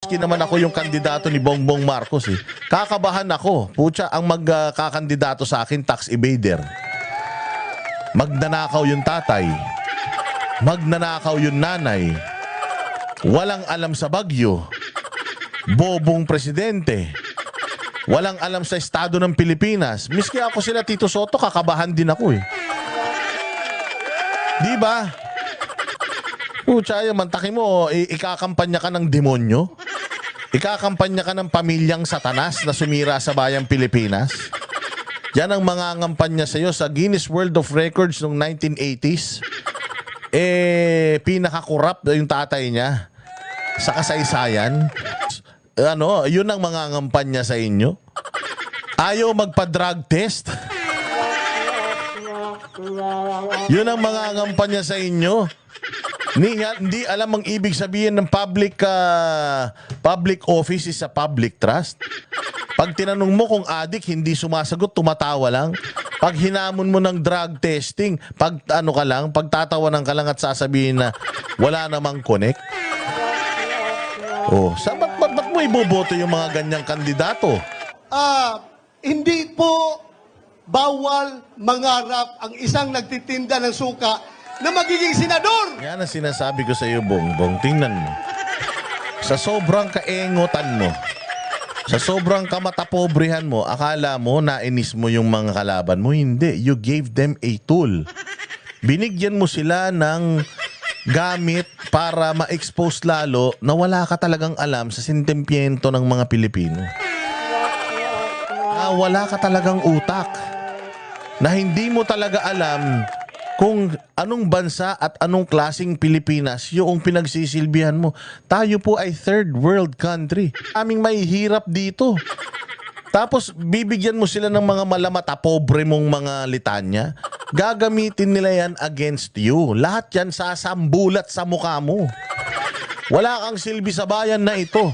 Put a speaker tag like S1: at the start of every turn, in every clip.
S1: Maski naman ako yung kandidato ni Bongbong Marcos eh. Kakabahan ako. Pucha, ang magkakandidato sa akin, tax evader. Magnanakaw yung tatay. Magnanakaw yung nanay. Walang alam sa bagyo. Bobong presidente. Walang alam sa estado ng Pilipinas. Miski ako sila Tito Soto, kakabahan din ako eh. Di ba? Pucha, mantakin mo, ikakampanya ka ng demonyo? Ikakampanya ka ng pamilyang satanas na sumira sa bayang Pilipinas? Yan ang mga ngampanya sa iyo sa Guinness World of Records noong 1980s. Pinaka-corrupt yung tatay niya sa kasaysayan. Yun ang mga ngampanya sa inyo. Ayaw magpa-drug test. Yun ang mga ngampanya sa inyo. Hindi alam ang ibig sabihin ng public office is a public trust. Pag tinanong mo kung adik, hindi sumasagot, tumatawa lang. Pag hinamon mo ng drug testing, pagtatawanan ka lang at sasabihin na wala namang connect. Oh, ba't mo iboboto yung mga ganyang kandidato?
S2: Hindi po bawal mangarap ang isang nagtitinda ng suka na magiging senador.
S1: Yan ang sinasabi ko sa iyo, Bongbong. Tingnan mo. Sa sobrang kaengotan mo, sa sobrang kamatapobrehan mo, akala mo nainis mo yung mga kalaban mo. Hindi. You gave them a tool. Binigyan mo sila ng gamit para ma-expose lalo na wala ka talagang alam sa sentimiento ng mga Pilipino. Na wala ka talagang utak. Na hindi mo talaga alam kung anong bansa at anong klaseng Pilipinas yung pinagsisilbihan mo. Tayo po ay third world country. Aming mahihirap dito. Tapos bibigyan mo sila ng mga malamata, pobre mong mga litanya. Gagamitin nila yan against you. Lahat yan sasambulat sa mukha mo. Wala kang silbi sa bayan na ito.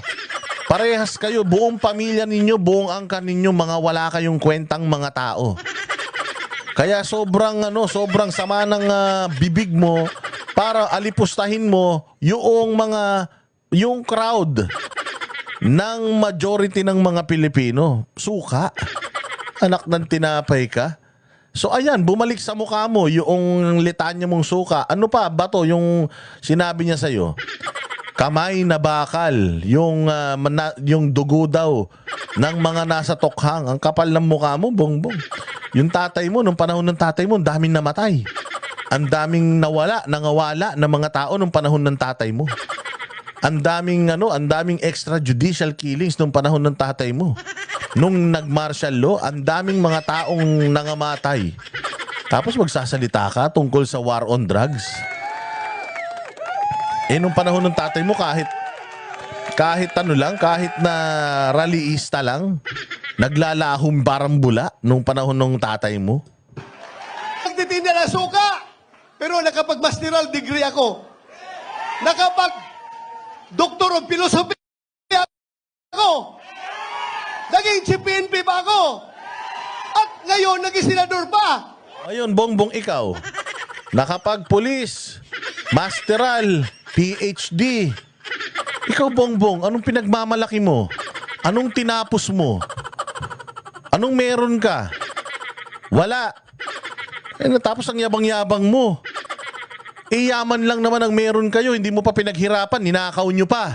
S1: Parehas kayo, buong pamilya ninyo, buong angkan ninyo, mga wala kayong kwentang mga tao. Kaya sobrang sama ng bibig mo para alipustahin mo yung crowd ng majority ng mga Pilipino. Suka. Anak ng tinapay ka. So ayan, bumalik sa mukha mo yung litanya mong suka. Ano pa? Bato yung sinabi niya sa'yo. Kamay na bakal. Yung dugo daw ng mga nasa tokhang. Ang kapal ng mukha mo, Bongbong. Yung tatay mo, nung panahon ng tatay mo, ang daming namatay. Ang daming nangawala ng mga tao nung panahon ng tatay mo. Ang daming extrajudicial killings nung panahon ng tatay mo. Nung nag-martial law, ang daming mga taong nangamatay. Tapos magsasalita ka tungkol sa war on drugs. Nung panahon ng tatay mo, kahit na rallyista lang, naglalahong barambula nung panahon ng tatay mo.
S2: Nagtitinda ng suka, pero nakapag-masteral degree ako. Nakapag-doctor of philosophy ako. Naging CPNP pa ako. At ngayon, naging senador pa.
S1: Ayun, Bongbong, ikaw. Nakapag-pulis, masteral, PhD. Ikaw, Bongbong, anong pinagmamalaki mo? Anong tinapos mo? Anong meron ka? Wala. Natapos ang yabang-yabang mo. Yaman lang naman ang meron kayo. Hindi mo pa pinaghirapan. Ninakaw nyo pa.